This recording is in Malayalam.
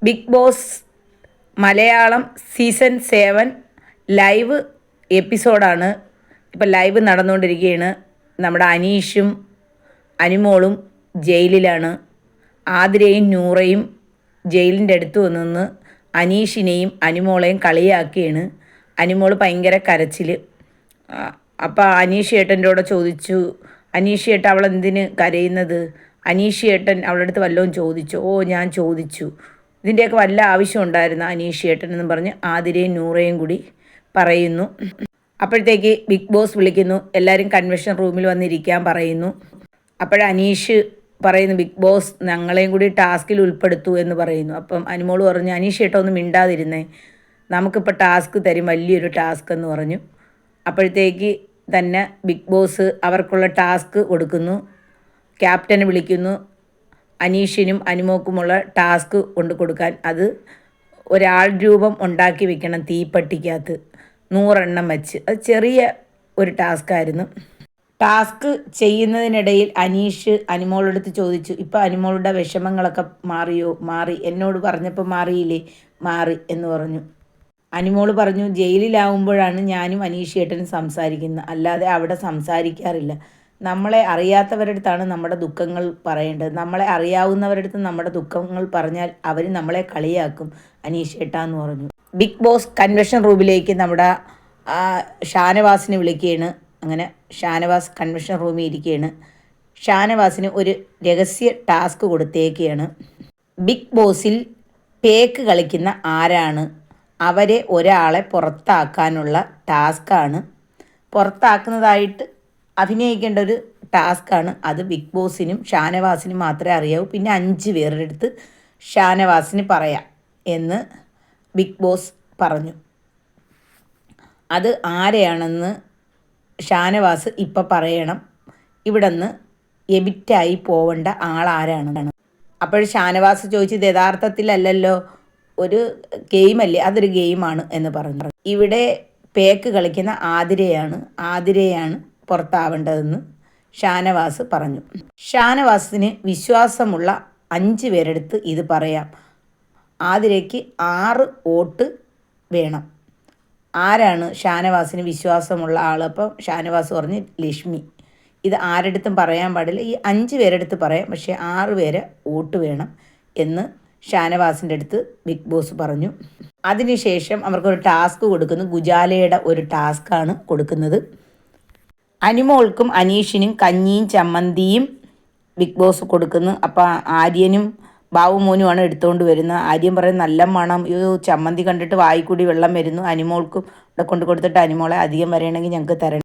Big Boss Malayalam season 7 live എപ്പിസോഡാണ്. ഇപ്പം ലൈവ് നടന്നുകൊണ്ടിരിക്കുകയാണ്. നമ്മുടെ അനീഷും അനുമോളും ജയിലിലാണ്. ആതിരയും നൂറയും ജയിലിൻ്റെ അടുത്ത് വന്ന് അനീഷിനെയും അനുമോളെയും കളിയാക്കിയാണ്. അനുമോൾ ഭയങ്കര കരച്ചിൽ. അപ്പോൾ അനീഷ് ഏട്ടൻ്റെ കൂടെ ചോദിച്ചു, അനീഷ് ഏട്ടൻ അവളെന്തിന് കരയുന്നത്? അനീഷ് ഏട്ടൻ അവളുടെ അടുത്ത് വല്ലതും ചോദിച്ചു? ഓ, ഞാൻ ചോദിച്ചു. ഇതിൻ്റെയൊക്കെ വല്ല ആവശ്യം ഉണ്ടായിരുന്നു അനീഷ് ഏട്ടൻ എന്ന് പറഞ്ഞ് ആതിരയും നൂറയും കൂടി പറയുന്നു. അപ്പോഴത്തേക്ക് ബിഗ് ബോസ് വിളിക്കുന്നു, എല്ലാവരും കൺവെൻഷൻ റൂമിൽ വന്നിരിക്കാൻ പറയുന്നു. അനീഷ് പറയുന്നു, ബിഗ് ബോസ് ഞങ്ങളെയും കൂടി ടാസ്കിൽ ഉൾപ്പെടുത്തു എന്ന് പറയുന്നു. അപ്പം അനുമോൾ പറഞ്ഞു, അനീഷ് ഏട്ടൻ ഒന്നും മിണ്ടാതിരുന്നേ, നമുക്കിപ്പോൾ ടാസ്ക് തരും, വലിയൊരു ടാസ്ക് എന്ന് പറഞ്ഞു. അപ്പോഴത്തേക്ക് തന്നെ ബിഗ് ബോസ് അവർക്കുള്ള ടാസ്ക് കൊടുക്കുന്നു. ക്യാപ്റ്റനെ വിളിക്കുന്നു, അനീഷിനും അനുമോക്കുമുള്ള ടാസ്ക് കൊണ്ട് കൊടുക്കാൻ. അത് ഒരാൾ രൂപം ഉണ്ടാക്കി വെക്കണം തീപ്പെട്ടിക്കകത്ത് 100 എണ്ണം വെച്ച്. അത് ചെറിയ ഒരു ടാസ്ക്കായിരുന്നു. ടാസ്ക് ചെയ്യുന്നതിനിടയിൽ അനീഷ് അനുമോളെടുത്ത് ചോദിച്ചു, ഇപ്പം അനുമോളുടെ വിഷമങ്ങളൊക്കെ മാറിയോ? മാറി, എന്നോട് പറഞ്ഞപ്പോൾ മാറിയില്ലേ? മാറി എന്ന് പറഞ്ഞു. അനുമോൾ പറഞ്ഞു, ജയിലിലാവുമ്പോഴാണ് ഞാനും അനീഷ് ഏട്ടനും സംസാരിക്കുന്നത്, അല്ലാതെ അവിടെ സംസാരിക്കാറില്ല. നമ്മളെ അറിയാത്തവരുടെ അടുത്താണ് നമ്മുടെ ദുഃഖങ്ങൾ പറയേണ്ടത്. നമ്മളെ അറിയാവുന്നവരുടെ അടുത്ത് നമ്മുടെ ദുഃഖങ്ങൾ പറഞ്ഞാൽ അവർ നമ്മളെ കളിയാക്കും അനീഷ് ഏട്ടാ എന്ന് പറഞ്ഞു. ബിഗ് ബോസ് കൺവെൻഷൻ റൂമിലേക്ക് നമ്മുടെ ഷാനവാസിനെ വിളിക്കുകയാണ്. അങ്ങനെ ഷാനവാസ് കൺവെൻഷൻ റൂമിൽ ഇരിക്കുകയാണ്. ഷാനവാസിന് ഒരു രഹസ്യ ടാസ്ക് കൊടുത്തേക്കുകയാണ്. ബിഗ് ബോസിൽ പേക്ക് കളിക്കുന്ന ആരാണ്, അവരെ ഒരാളെ പുറത്താക്കാനുള്ള ടാസ്ക്കാണ്. പുറത്താക്കുന്നതായിട്ട് അഭിനയിക്കേണ്ട ഒരു ടാസ്ക്കാണ് അത്. ബിഗ് ബോസിനും ഷാനവാസിനും മാത്രമേ അറിയാവൂ. പിന്നെ 5 പേരുടെ അടുത്ത് ഷാനവാസിന് പറയാം എന്ന് ബിഗ് ബോസ് പറഞ്ഞു. അത് ആരെയാണെന്ന് ഷാനവാസ് ഇപ്പം പറയണം. ഇവിടെ നിന്ന് എബിറ്റായി പോവേണ്ട ആളാരാണ്. അപ്പോൾ ഷാനവാസ് ചോദിച്ചത്, യഥാർത്ഥത്തിലല്ലല്ലോ, ഒരു ഗെയിമല്ലേ, അതൊരു ഗെയിമാണ് എന്ന് പറഞ്ഞു. ഇവിടെ പേക്ക് കളിക്കുന്ന ആതിരയാണ് പുറത്താവേണ്ടതെന്ന് ഷാനവാസ് പറഞ്ഞു. ഷാനവാസിന് വിശ്വാസമുള്ള 5 പേരെടുത്ത് ഇത് പറയാം. ആതിരയ്ക്ക് 6 വോട്ട് വേണം. ആരാണ് ഷാനവാസിന് വിശ്വാസമുള്ള ആൾ? അപ്പം ഷാനവാസ് പറഞ്ഞ് ലക്ഷ്മി. ഇത് ആരെടുത്തും പറയാൻ പാടില്ല, ഈ 5 പേരെടുത്ത് പറയാം, പക്ഷേ 6 പേരെ വോട്ട് വേണം എന്ന് ഷാനവാസിൻ്റെ അടുത്ത് ബിഗ് ബോസ് പറഞ്ഞു. അതിനുശേഷം അവർക്കൊരു ടാസ്ക് കൊടുക്കുന്നു. ഗുജാലയുടെ ഒരു ടാസ്ക്കാണ് കൊടുക്കുന്നത്. അനുമോൾക്കും അനീഷിനും കഞ്ഞിയും ചമ്മന്തിയും ബിഗ് ബോസ് കൊടുക്കുന്നു. അപ്പോൾ ആര്യനും ബാബുമോനുമാണ് എടുത്തുകൊണ്ട് വരുന്നത്. ആര്യൻ പറയും, നല്ല മണം, ചമ്മന്തി കണ്ടിട്ട് വായിക്കൂടി വെള്ളം വരുന്നു. അനുമോൾക്കും ഇവിടെ കൊണ്ട് കൊടുത്തിട്ട്, അനുമോളെ അധികം വരണമെങ്കിൽ ഞങ്ങൾക്ക് തരണം.